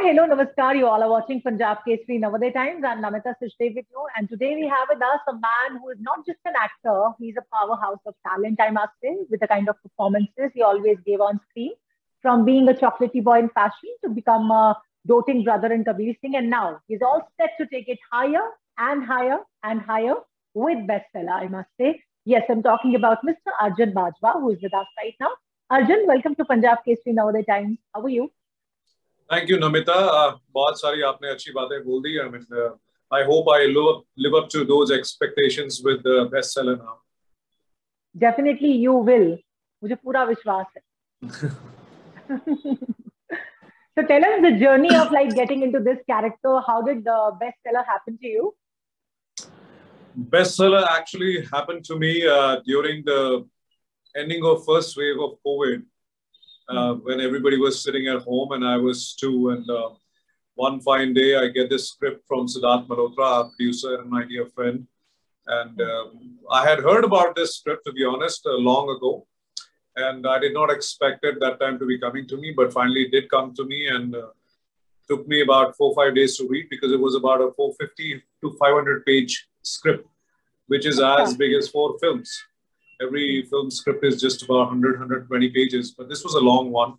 hello, namaskar. You all are watching Punjab Kesari Navodaya Times. I'm Namita Sachdev with you, and today we have with us a man who is not just an actor; he's a powerhouse of talent, I must say, with the kind of performances he always gave on screen. From being a chocolatey boy in fashion to become a doting brother in Kabir Singh, and now he's all set to take it higher and higher and higher with bestseller, I must say. Yes, I'm talking about Mr. Arjun Bajwa, who is with us right now. Arjun, welcome to Punjab Kesari Navodaya Times. How are you? Thank you, Namita. बहुत सारी आपने अच्छी बातें बोल दी. I mean, I hope I live up to those expectations with the bestseller now. Definitely you will. मुझे पूरा विश्वास है. So tell us the journey of like getting into this character. How did the bestseller happen to you? Bestseller actually happened to me during the ending of first wave of COVID. When everybody was sitting at home and I was too, and one fine day I get this script from Siddharth Malhotra, our producer and my dear friend, and I had heard about this script, to be honest, long ago, and I did not expect it that time to be coming to me, but finally it did come to me, and took me about 4 or 5 days to read, because it was about a 450 to 500 page script, which is as big as 4 films. Every film script is just about 100, 120 pages, but this was a long one.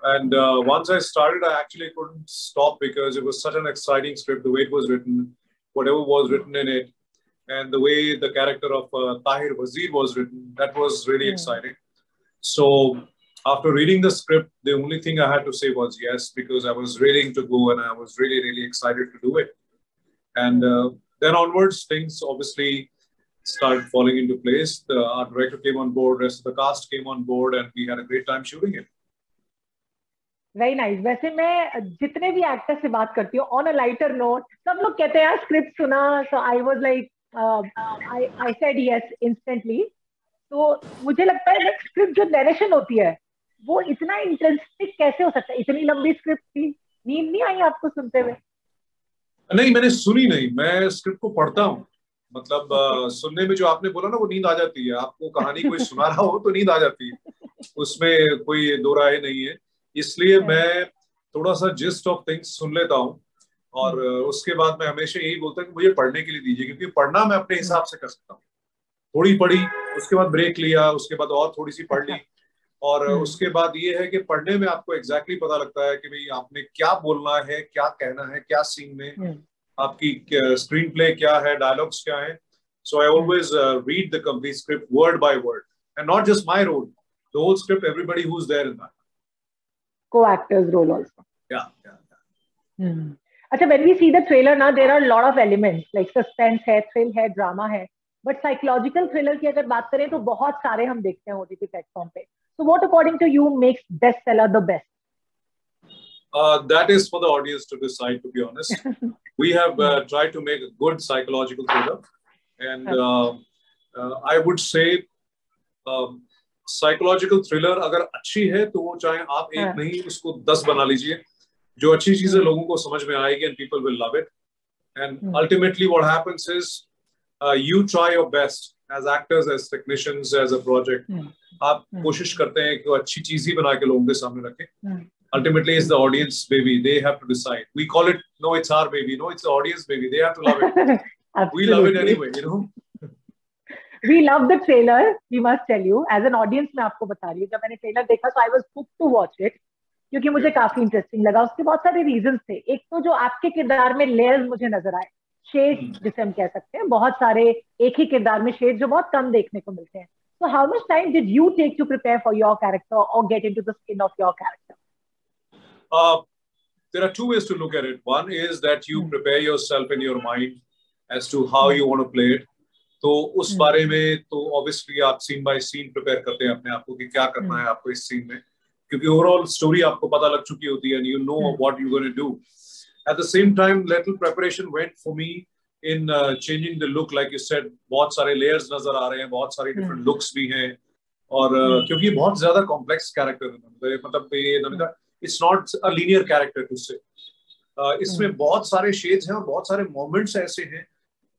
And once I started, I actually couldn't stop because it was such an exciting script, the way it was written, whatever was written in it, and the way the character of Tahir Wazir was written, that was really exciting. So after reading the script, the only thing I had to say was yes, because I was ready to go and I was really, really excited to do it. And then onwards, things obviously started falling into place. Our director came on board, rest of the cast came on board, and we had a great time shooting it. Very nice. वैसे मैं जितने भी actor से बात करती हूँ, on a lighter note, सब लोग कहते हैं स्क्रिप्ट सुना, so I was like, I said yes instantly. तो मुझे लगता है स्क्रिप्ट जो नरेशन होती है, वो इतना इंटरेस्टिंग कैसे हो सकता है? इतनी लंबी स्क्रिप्ट थी, नींद नहीं आई आपको सुनते हुए? नहीं, मैंने सुनी नहीं, मैं स्क्रिप्ट को पढ़ता हूँ. मतलब सुनने में जो आपने बोला ना, वो नींद आ जाती है. आपको कहानी कोई सुना रहा हो तो नींद आ जाती है, उसमें कोई दो राय नहीं है. इसलिए मैं थोड़ा सा जिस्ट ऑफ थिंग्स सुन लेता हूँ, और उसके बाद मैं हमेशा यही बोलता हूँ कि मुझे पढ़ने के लिए दीजिए, क्योंकि पढ़ना मैं अपने हिसाब से कर सकता हूँ. थोड़ी पढ़ी, उसके बाद ब्रेक लिया, उसके बाद और थोड़ी सी पढ़ ली, और उसके बाद ये है कि पढ़ने में आपको एग्जैक्टली पता लगता है कि भाई आपने क्या बोलना है, क्या कहना है, क्या सीन में आपकी स्क्रीन प्ले क्या है, डायलॉग्स क्या है. So I always read the complete script word by word, and not just my role, the whole script, everybody who is there in that co-actors role also. Yeah. अच्छा, when we see the trailer now, there are a lot of elements like suspense है, thrill है, drama है, but psychological thriller की अगर बात करें तो बहुत सारे हम देखते हैं OTT platform पे. So what according to you makes bestseller the best? That is for the audience to decide, to be honest. We have tried to make a good psychological thriller, and I would say psychological thriller अगर अच्छी है तो वो चाहे आप एक नहीं उसको 10 बना लीजिए, जो अच्छी चीजें लोगों को समझ में आएगी, and people will love it. And ultimately what happens is you try your best as actors, as technicians, as a project. आप कोशिश करते हैं कि अच्छी चीज ही बना के लोगों के सामने रखें. Ultimately, it's the audience baby. They have to decide. We call it, no, it's our baby. No, it's the audience baby. They have to love it. We love it anyway, you know. We love the trailer. We must tell you, as an audience, मैं आपको बता रही हूँ, जब मैंने trailer देखा, so I was hooked to watch it, क्योंकि मुझे काफी इंटरेस्टिंग लगा. उसके बहुत सारे रीजंस थे. एक तो जो आपके किरदार में लेयर्स मुझे नजर आए, शेड जिसे हम कह सकते हैं, बहुत सारे एक ही किरदार में शेड जो बहुत कम देखने को मिलते हैं. So how much time did you take to prepare for your character or get into the skin of your character? There are 2 ways to look at it. One is that you prepare yourself in your mind as to how you want to play it. तो उस बारे में तो obviously आप scene by scene prepare करते हैं अपने आप को कि क्या करना है आपको इस scene में, क्योंकि overall story आपको पता लग चुकी होती है, and you know what you're going to do. At the same time, little preparation went for me in changing the look, like you said. बहुत सारे layers नजर आ रहे हैं, बहुत सारे different looks भी हैं, और क्योंकि बहुत ज्यादा complex character है, मतलब ये Namita, it's not a linear character to say. इसमें बहुत सारे shades हैं और बहुत सारे moments ऐसे हैं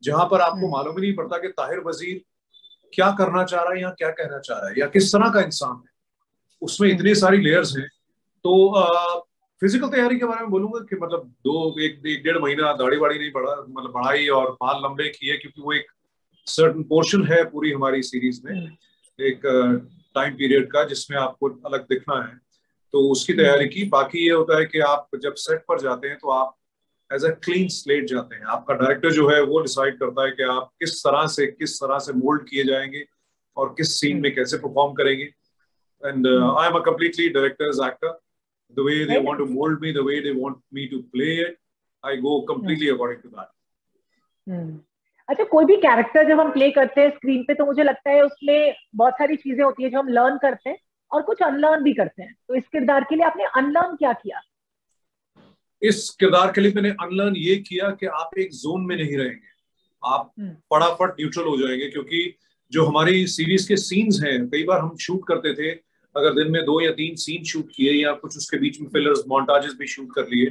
जहां पर आपको मालूम ही नहीं पड़ता कि ताहिर वजीर क्या करना चाह रहा है या क्या कहना चाह रहा है या किस तरह का इंसान है. उसमें इतनी सारी लेयर्स हैं. तो फिजिकल तैयारी के बारे में बोलूंगा कि मतलब एक डेढ़ महीना दाढ़ी वाड़ी नहीं बढ़ा, मतलब बढ़ाई और बाल लंबे किए, क्योंकि वो एक सर्टन पोर्शन है पूरी हमारी सीरीज में, एक टाइम पीरियड का जिसमें आपको अलग दिखना है, तो उसकी तैयारी की। बाकी ये होता है कि आप जब सेट पर जाते हैं तो आप एज अ क्लीन स्लेट जाते हैं। आपका डायरेक्टर जो है वो डिसाइड करता है कि आप किस तरह से मोल्ड किए जाएंगे और किस सीन में कैसे परफॉर्म करेंगे। And I am a completely directors actor. The way they want to mold me, the way they want me to play it, I go completely according to that. अच्छा, कोई भी कैरेक्टर जब हम play करते हैं screen पे तो मुझे लगता है उसमें बहुत सारी चीजें होती है जो हम लर्न करते हैं और कुछ अनलर्न भी करते हैं। तो इस किरदार के लिए आपने अनलर्न क्या किया? इस किरदार के लिए मैंने अनलर्न ये किया कि आप एक जोन में नहीं रहेंगे, आप फटाफट न्यूट्रल हो जाएंगे, क्योंकि जो हमारी सीरीज के सीन्स हैं, कई बार हम शूट करते थे, अगर दिन में 2 या 3 सीन शूट किए या कुछ उसके बीच में फिलर्स मोन्टाजेस भी शूट कर लिए,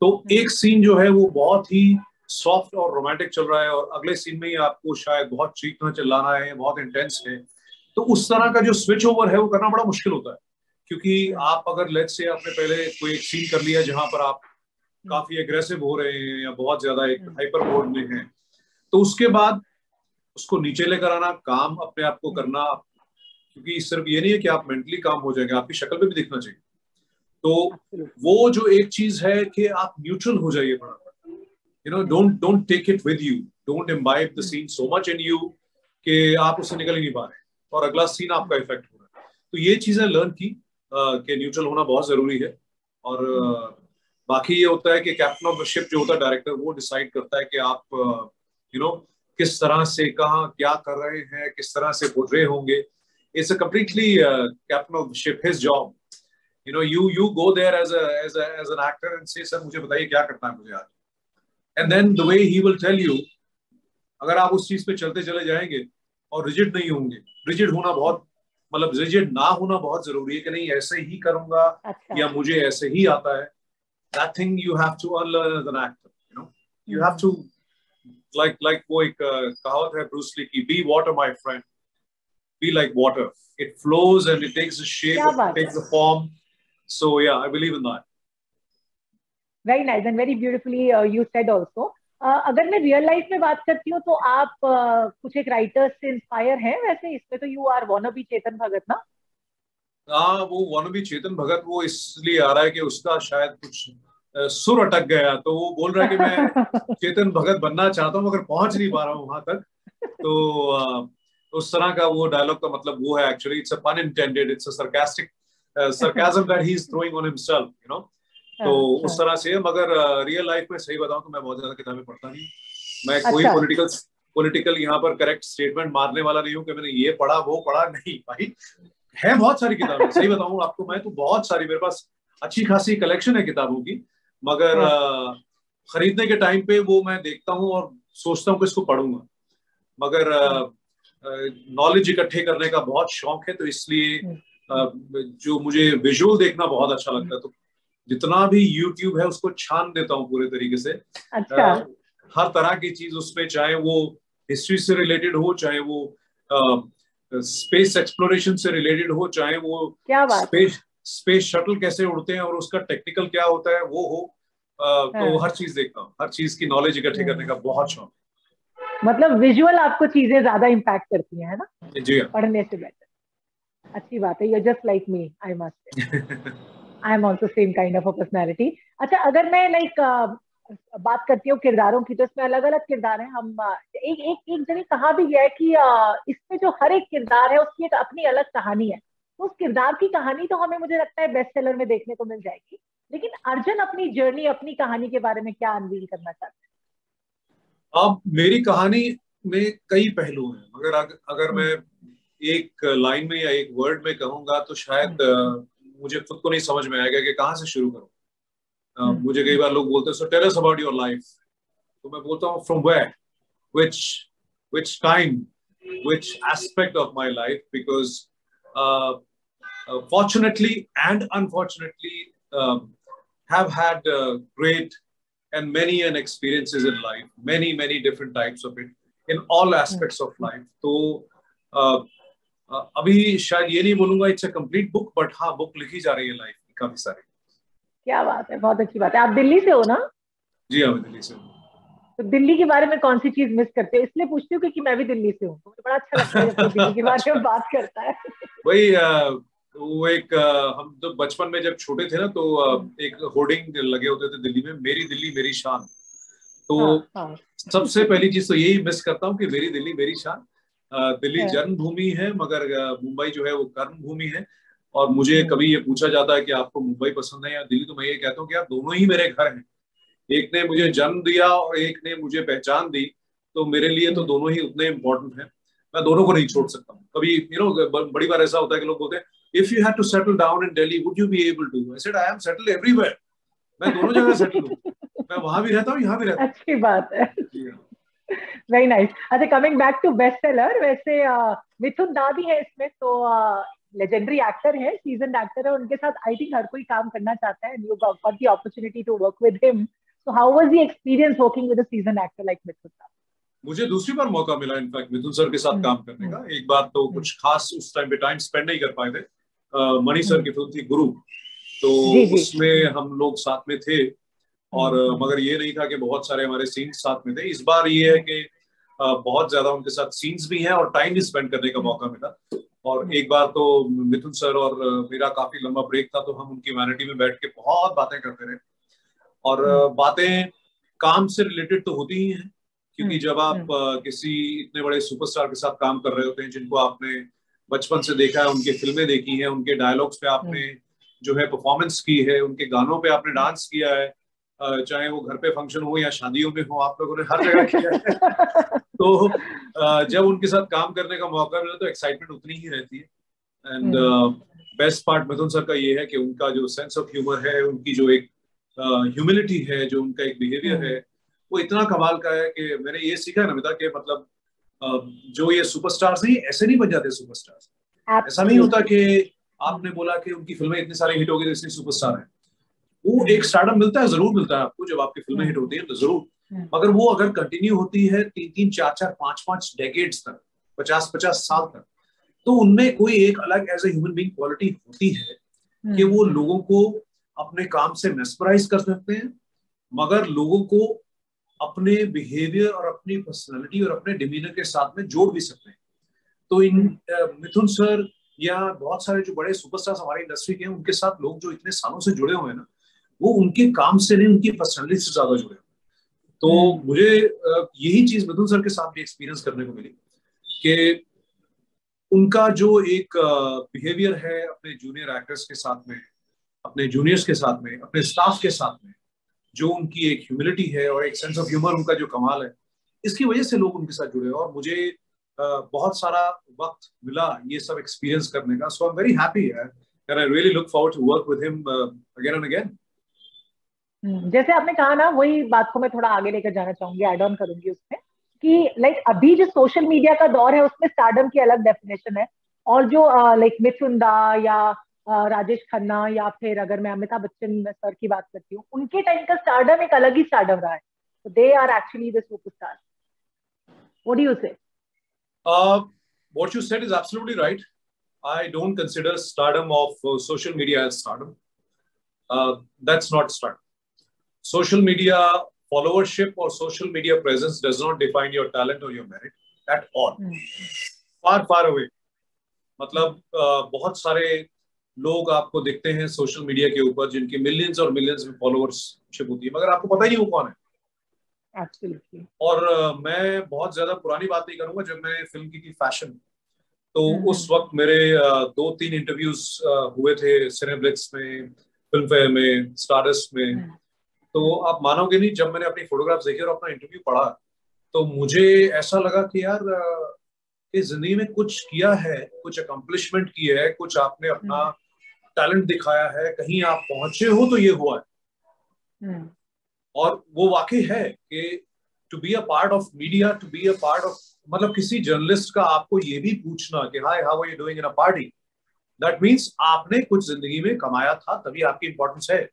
तो एक सीन जो है वो बहुत ही सॉफ्ट और रोमांटिक चल रहा है और अगले सीन में ही आपको शायद बहुत चीखना चिल्लाना है, बहुत इंटेंस है, तो उस तरह का जो स्विच ओवर है वो करना बड़ा मुश्किल होता है। क्योंकि आप अगर लेट्स से आपने पहले कोई एक सीन कर लिया जहां पर आप काफी एग्रेसिव हो रहे हैं या बहुत ज्यादा एक हाइपर मोड में हैं, तो उसके बाद उसको नीचे लेकर आना, काम अपने आप को करना, क्योंकि सिर्फ ये नहीं है कि आप मेंटली काम हो जाएंगे, आपकी शक्ल पे भी दिखना चाहिए। तो वो जो एक चीज है कि आप न्यूट्रल हो जाइए फटाफट, you know, don't take it with you, don't imbibe the scene so much in you कि आप उससे निकल ही नहीं पा रहे और अगला सीन आपका इफेक्ट हो रहा है। तो ये चीजें लर्न की कि न्यूट्रल होना बहुत जरूरी है। और बाकी ये होता है कि कैप्टन ऑफ द शिप जो होता है डायरेक्टर, वो डिसाइड करता है कि आप यू नो किस तरह से कहाँ क्या कर रहे हैं, किस तरह से पोर्ट्रे होंगे। It's a completely captain of the ship, his job. You know, you go there as an actor and say, sir, मुझे बताइए क्या करना है मुझे आज। And then the way he will tell you, अगर आप उस चीज पे चलते चले जाएंगे और रिजिड नहीं होंगे, रिजिड होना बहुत, मतलब रिजिड ना होना बहुत जरूरी है कि नहीं ऐसे ही करूंगा या मुझे ऐसे ही आता है। That thing you have to unlearn as an actor. You know, you have to like वो एक कहावत है ब्रूस ली की, be water my friend. Be like water. It flows and it takes the shape, it takes the form. So yeah, I believe in that. Very nice and very beautifully you said also. अगर मैं real life में बात करती हूँ तो आप कुछ एक राइटर्स से इंस्पायर हैं वैसे? इसमें तो you are wannabe Chetan Bhagat ना? हाँ, वो wannabe चेतन भगत वो इसलिए आ रहा है कि उसका शायद कुछ सुर अटक गया, तो वो बोल रहा है कि मैं चेतन भगत बनना चाहता हूँ मगर पहुंच नहीं पा रहा हूँ वहां तक। तो उस तरह का वो डायलॉग का मतलब वो है, एक्चुअली इट्स अ पन intended, it's a sarcastic sarcasm that he is throwing on himself, you know. तो उस तरह से, मगर रियल लाइफ में सही बताऊं तो मैं बहुत ज्यादा किताबें पढ़ता नहीं। मैं कोई पॉलिटिकल यहाँ पर करेक्ट स्टेटमेंट मारने वाला नहीं हूँ कि मैंने ये पढ़ा वो पढ़ा, नहीं भाई, है बहुत सारी किताबें, सही बताऊं आपको मैं तो बहुत सारी, मेरे पास अच्छी खासी कलेक्शन है किताबों की, मगर खरीदने के टाइम पे वो मैं देखता हूँ और सोचता हूँ कि इसको पढ़ूंगा, मगर नॉलेज इकट्ठे करने का बहुत शौक है, तो इसलिए जो मुझे विजुअल देखना बहुत अच्छा लगता है, तो जितना भी यूट्यूब है उसको छान देता हूँ पूरे तरीके से। अच्छा। हर तरह की चीज उसमें, चाहे वो हिस्ट्री से रिलेटेड हो, चाहे वो स्पेस एक्सप्लोरेशन से रिलेटेड हो, चाहे वो स्पेस शटल कैसे उड़ते हैं और उसका टेक्निकल क्या होता है वो हो, तो हर चीज देखता हूँ, हर चीज की नॉलेज इकट्ठे करने का बहुत शौक। मतलब विजुअल आपको चीजें ज्यादा इम्पैक्ट करती हैं, है ना? जी, पढ़ने से बेटर। अच्छी बात है, you just like me, I must say. I am also same kind of a personality. अच्छा, अगर मैं बात करती हूँ किरदारों की, तो इसमें अलग अलग किरदार हैं। हम एक जगह कहा भी गया है कि इसमें जो हर एक किरदार है उसकी एक अपनी अलग कहानी है। तो उस किरदार की कहानी तो हमें, मुझे लगता है, बेस्ट सेलर में देखने को मिल जाएगी, लेकिन अर्जुन अपनी जर्नी, अपनी कहानी के बारे में क्या अनवील करना चाहते हैं? अब मेरी कहानी में कई पहलू हैं, मगर अगर मैं एक लाइन में या एक वर्ड में कहूंगा तो शायद मुझे खुद को नहीं समझ में आएगा कि कहाँ से शुरू करूं। मुझे कई बार लोग बोलते हैं, so tell us about your life, तो मैं बोलता हूँ from where, which time, which aspect of my life, because fortunately and unfortunately have had great and many experiences in life, many different types of it in all aspects of life. तो अभी शायद ये नहीं बोलूंगा it's a complete book, but हाँ, book लिखी जा रही है लाइफ की काफी सारी। क्या बात है, बहुत अच्छी बात है। आप दिल्ली से हो ना? जी हाँ, मैं दिल्ली से हूँ। तो दिल्ली के बारे में कौन सी चीज मिस करते हो? इसलिए पूछती हूँ क्योंकि मैं भी दिल्ली से हूँ, तो मुझे बड़ा अच्छा लगता है जब कोई दिल्ली के बारे में अच्छा, बात करता है। वही वो एक हम तो बचपन में जब छोटे थे ना, तो एक होर्डिंग लगे होते थे दिल्ली में, मेरी दिल्ली मेरी शान। तो हाँ हाँ। सबसे पहली चीज तो यही मिस करता हूँ कि मेरी दिल्ली मेरी शान। दिल्ली हाँ, जन्मभूमि है, मगर मुंबई जो है वो कर्म भूमि है। और मुझे हम्म, कभी ये पूछा जाता है कि आपको मुंबई पसंद है या दिल्ली, तो मैं ये कहता हूँ कि यार दोनों ही मेरे घर हैं। एक ने मुझे हम्म, जन्म दिया और एक ने मुझे पहचान दी, तो मेरे लिए तो हम्म, दोनों ही उतने इंपॉर्टेंट हैं। मैं दोनों को नहीं छोड़ हम्म। सकता हूँ कभी। बड़ी बार ऐसा होता है कि लोग बोलते हैं, if you had to settle down in Delhi would you be able to? I said I am settled everywhere. मैं दोनों जगह सेटल हूँ। मैं वहां भी रहता हूँ, यहाँ भी रहता हूँ। अच्छी बात है। जी हाँ। Very nice. अच्छा, coming back to best seller, वैसे मिथुन दा भी है इसमें, तो लेजेंडरी एक्टर है, सीजन एक्टर है, उनके साथ आई थिंक हर कोई काम करना चाहता है, and you got the opportunity to work with him. So how was the experience working with a seasoned actor like Mithun da? मुझे दूसरी बार मौका मिला इनफैक्ट मिथुन सर के साथ हम्म, काम करने हम्म, का। एक बार तो हम्म, कुछ खास उस टाइम पे टाइम स्पेंड नहीं कर पाए थे। मणि सर हम्म। की फिल्म थी गुरु, तो जी जी। उसमें हम लोग साथ में थे। और हम्म, हम्म, मगर ये नहीं था कि बहुत सारे हमारे सीन्स साथ में थे। इस बार ये है हम्म, कि बहुत ज्यादा उनके साथ सीन्स भी हैं और टाइम भी स्पेंड करने का हम्म, मौका मिला। और हम्म, एक बार तो मिथुन सर और मेरा काफी लंबा ब्रेक था, तो हम उनकी वैनिटी में बैठ के बहुत बातें करते रहे। और हम्म, बातें काम से रिलेटेड तो होती ही हैं, क्योंकि हम्म, जब आप हम्म, किसी इतने बड़े सुपरस्टार के साथ काम कर रहे होते हैं जिनको आपने बचपन से देखा है, उनके फिल्में देखी हैं, उनके डायलॉग्स पे हम्म, आपने जो है परफॉर्मेंस की है, उनके गानों पे आपने हम्म। डांस किया है, चाहे वो घर पे फंक्शन हो या शादियों में हो, आप लोगों ने हर जगह किया है। तो जब उनके साथ काम करने का मौका मिला तो एक्साइटमेंट उतनी ही रहती है। And hmm, best part Mithun sir का ये है कि उनका जो सेंस ऑफ ह्यूमर है, उनकी जो एक ह्यूमिलिटी है, जो उनका एक बिहेवियर है, हम्म, वो इतना कमाल का है कि मैंने ये सीखा है नमिता कि मतलब जो ये सुपरस्टार्स हैं, ये ऐसे नहीं बन जाते सुपरस्टार्स। ऐसा नहीं होता एब्सोल्युटली। कि आपने बोला कि उनकी फिल्में इतनी सारी हिट हो गई तो इसलिए सुपरस्टार है। वो एक हम्म, स्टारडम मिलता है, जरूर मिलता है आपको जब आपकी फिल्में हिट हम्म, होती हैं, तो जरूर। हम्म, मगर वो अगर कंटिन्यू होती है 3-3, 4-4, 5-5 डेकेड्स तक, 50-50 साल तक, तो उनमें कोई एक अलग as a human being quality होती है कि हम्म, वो लोगों को अपने काम से मेस्मराइज कर सकते हैं, मगर लोगों को अपने बिहेवियर और अपनी पर्सनालिटी और अपने डिमीनर के साथ में जोड़ भी सकते हैं। तो इन हम्म, मिथुन सर या बहुत सारे जो बड़े सुपरस्टार्स हमारी इंडस्ट्री के हैं, उनके साथ लोग जो इतने सालों से जुड़े हुए हैं ना, वो उनके काम से नहीं, उनकी पर्सनालिटी से ज्यादा जुड़े हुए हैं। तो हम्म, मुझे यही चीज मिथुन सर के साथ भी एक्सपीरियंस करने को मिली कि उनका जो एक बिहेवियर है अपने जूनियर एक्टर्स के साथ में, अपने जूनियर्स के साथ में, अपने स्टाफ के साथ में, जो उनकी एक ह्यूमिलिटी है और एक सेंस ऑफ ह्यूमर उनका जो कमाल है, इसकी वजह से लोग उनके साथ जुड़े। और मुझे बहुत सारा वक्त मिला ये सब एक्सपीरियंस करने का। So I am very happy and I really look forward to work with him again and again. जैसे आपने कहा ना, वही बात को मैं थोड़ा आगे लेकर जाना चाहूंगी, एड ऑन करूंगी उसमें, कि लाइक अभी जो सोशल मीडिया का दौर है उसमें स्टारडम की अलग डेफिनेशन है, और जो लाइक मिथुन दा या राजेश खन्ना, या फिर अगर मैं अमिताभ बच्चन सर की बात करती हूँ, उनके टाइम का स्टारडम एक अलग ही स्टारडम रहा है। तो they are actually the superstar. What do you say? What you said is absolutely right. I don't consider stardom of social media as stardom. That's not stardom. Social media followership or social media presence does not define your talent or your merit at all. Far far away. मतलब बहुत सारे लोग आपको दिखते हैं social media के ऊपर जिनकी मिलियंस और मिलियंस में फॉलोअर्सशिप होती है, मगर आपको पता ही नहीं वो कौन है। एब्सोल्युटली। और मैं बहुत ज्यादा पुरानी बात नहीं करूंगा, जब मैंने फिल्म की थी फैशन, तो उस वक्त मेरे 2-3 इंटरव्यूज हुए थे सिनेब्लिट्स में, फिल्म फेयर में, स्टारडस्ट में। तो आप मानोगे नहीं, जब मैंने अपनी फोटोग्राफ्स देखी और अपना इंटरव्यू पढ़ा, तो मुझे ऐसा लगा कि यार इस जिंदगी में कुछ किया है, कुछ अकम्पलिशमेंट की है, कुछ आपने अपना टैलेंट दिखाया है, कहीं आप पहुंचे हो तो ये हुआ है। और वो वाकई है कि to be a part of media, to be a part of, मतलब किसी जर्नलिस्ट का आपको ये भी पूछना कि hi how are you doing in a party, that means आपने कुछ जिंदगी में कमाया था, तभी आपकी इंपॉर्टेंस है।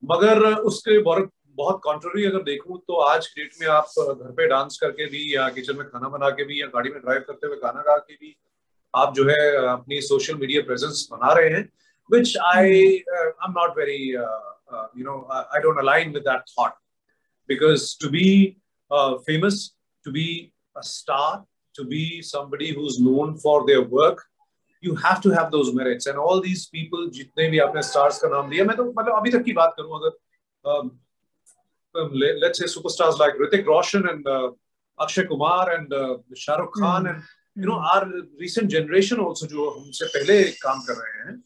मगर उसके बहुत बहुत कॉन्ट्ररी अगर देखूं तो आज की डेट में आप घर पे डांस करके भी, या किचन में खाना बना के भी, या गाड़ी में ड्राइव करते हुए गाना गा के भी आप जो है अपनी सोशल मीडिया प्रेजेंस बना रहे हैं। which I'm not very, I don't align with that thought, because to be famous, to be a star, to be somebody who's known for their work, you have to have those merits. And all these people, जितने भी आपने stars का नाम दिया, मैं तो मतलब अभी तक की बात करूं, अगर let's say superstars like Hrithik Roshan and Akshay Kumar and Shah Rukh Khan and our recent generation also, जो हमसे पहले काम कर रहे हैं,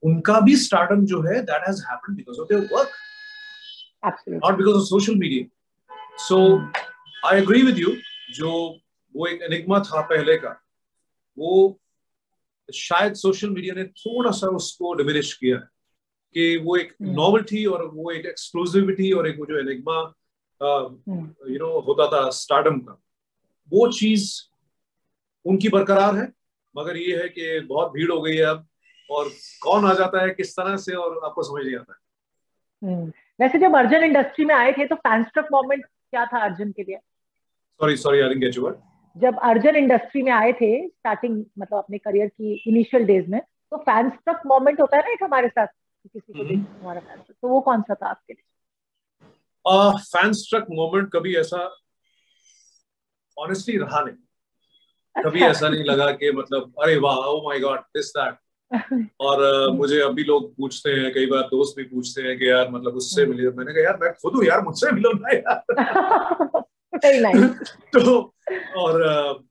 उनका भी stardom जो है, that has happened because of their work. Absolutely. Not because of social media. So I agree with you. जो वो एक एनिग्मा था पहले का, वो शायद सोशल मीडिया ने थोड़ा सा उसको डिमिनिश किया है, कि वो एक नॉवेल्टी और वो एक एक्सक्लूसिविटी और एक वो जो एनिग्मा होता था स्टारडम का, वो चीज उनकी बरकरार है। मगर ये है कि बहुत भीड़ हो गई है अब, और कौन आ जाता है किस तरह से, और आपको समझ नहीं आता है। वैसे जब अर्जुन इंडस्ट्री में आए थे तो फैन स्ट्रक मोमेंट क्या था अर्जुन के लिए? Sorry I didn't get you. जब अर्जुन इंडस्ट्री में आए थे स्टार्टिंग, मतलब अपने करियर की इनिशियल डेज में, तो फैन स्ट्रक मोमेंट होता है ना एक हमारे साथ, किसी को हमारा फैन स्ट्रक, तो वो कौन सा था आपके लिए? फैन स्ट्रक मोमेंट कभी ऐसा ऑनेस्टली रहा नहीं। अच्छा। कभी ऐसा नहीं लगा कि मतलब अरे वाह, oh my God, this that. और मुझे अभी लोग पूछते हैं, कई बार दोस्त भी पूछते हैं कि यार मतलब उससे मिले, मैंने कहा यार मैं खुद हूँ यार, मुझसे मिलो ना यार। तो और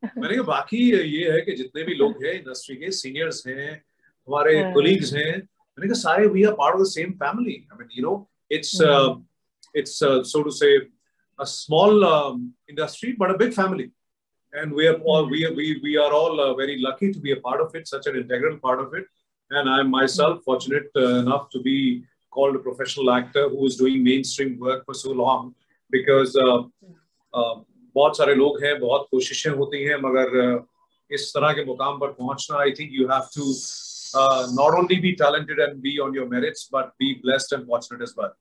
मैंने कहा बाकी ये है कि जितने भी लोग हैं इंडस्ट्री के, सीनियर्स हैं, हमारे कोलीग्स हैं, मैंने कहा सारे we are part of the same family. I mean it's so to say a small industry but a big family, and we are all very lucky to be a part of it, such an integral part of it. And I am myself fortunate enough to be called a professional actor who is doing mainstream work for so long, because बहुत सारे लोग हैं, बहुत कोशिशें होती हैं, मगर इस तरह के मुकाम पर पहुंचना, I think you have to not only be talented and be on your merits, but be blessed and fortunate as well.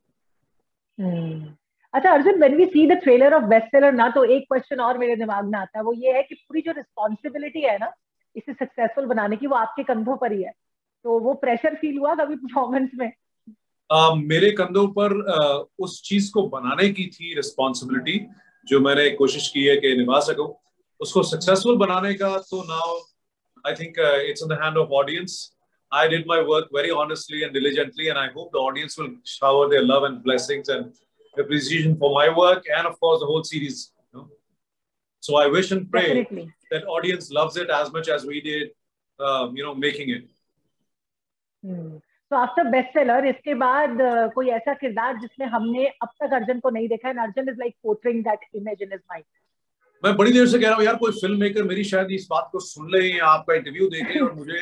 अच्छा Arjun, when we see the trailer of bestseller ना, तो एक क्वेश्चन और मेरे दिमाग में आता है, वो ये है कि पूरी जो रिस्पॉन्सिबिलिटी है ना इसे सक्सेसफुल बनाने की, वो आपके कंधों पर ही है, तो वो प्रेशर फील हुआ कभी परफॉर्मेंस में? मेरे कंधों पर उस चीज को बनाने की थी रिस्पॉन्सिबिलिटी, जो मैंने कोशिश की है कि निभा सकूं। उसको सक्सेसफुल बनाने का तो now I think it's in the hand of audience. I did my work very honestly and diligently, and I hope the audience will shower their love and blessings and appreciation for my work, and of course the whole series. So I wish and pray Definitely. That audience loves it as much as we did, making it. So after bestseller, इसके बाद कोई ऐसा किरदार जिसमें हमने अब तक अर्जुन को नहीं देखा है, and Arjun is like portraying that image in his mind? मैं बड़ी देर से कह रहा हूँ यार, कोई फिल्म मेकर मेरी शायद इस बात को सुन ले या आपका इंटरव्यू देखे और मुझे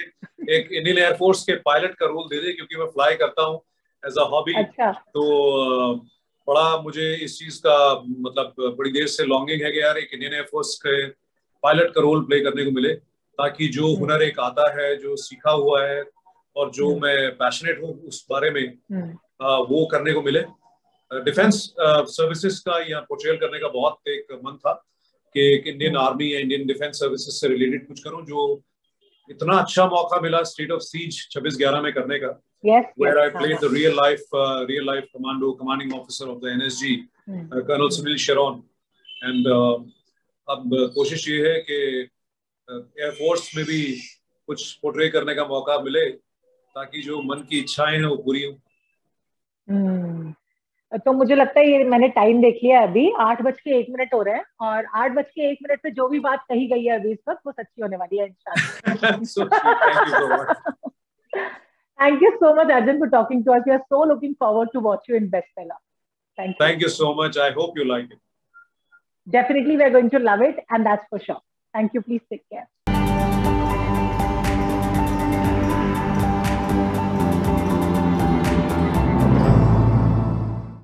एक इंडियन एयरफोर्स के पायलट का रोल दे दे, क्योंकि मैं फ्लाई करता हूँ एज अ हॉबी। अच्छा। तो बड़ा मुझे इस चीज का मतलब बड़ी देर से लॉन्गिंग है कि यार एक इंडियन एयरफोर्स के पायलट का रोल प्ले करने को मिले, ताकि जो हुनर एक आता है, जो सीखा हुआ है और जो मैं पैशनेट हूँ उस बारे में, वो करने को मिले। डिफेंस सर्विसेज का या पोर्ट्रेल करने का बहुत एक मन था कि इंडियन आर्मी या इंडियन डिफेंस सर्विसेज से रिलेटेड कुछ करूं, जो इतना अच्छा मौका मिला स्टेट ऑफ सीज 26/11 में करने का, where I played the real life commanding officer of the NSG, Colonel Sunil Sharon, and अब कोशिश ये है कि एयरफोर्स में भी कुछ पोर्ट्रे करने का मौका मिले, ताकि जो मन की इच्छाएं हैं वो पूरी हों। तो मुझे लगता है ये मैंने टाइम देख लिया है, अभी 8:01 हो रहे हैं, और 8:01 पे जो भी बात कही गई है अभी इस वक्त, वो सच्ची होने वाली है इंशाल्लाह। Thank you so much Arjun for talking to us. We are so looking forward to watch you in bestseller. Thank you so much. I hope you like it. Definitely we are going to love it, and that's for sure. Thank you. Please take care.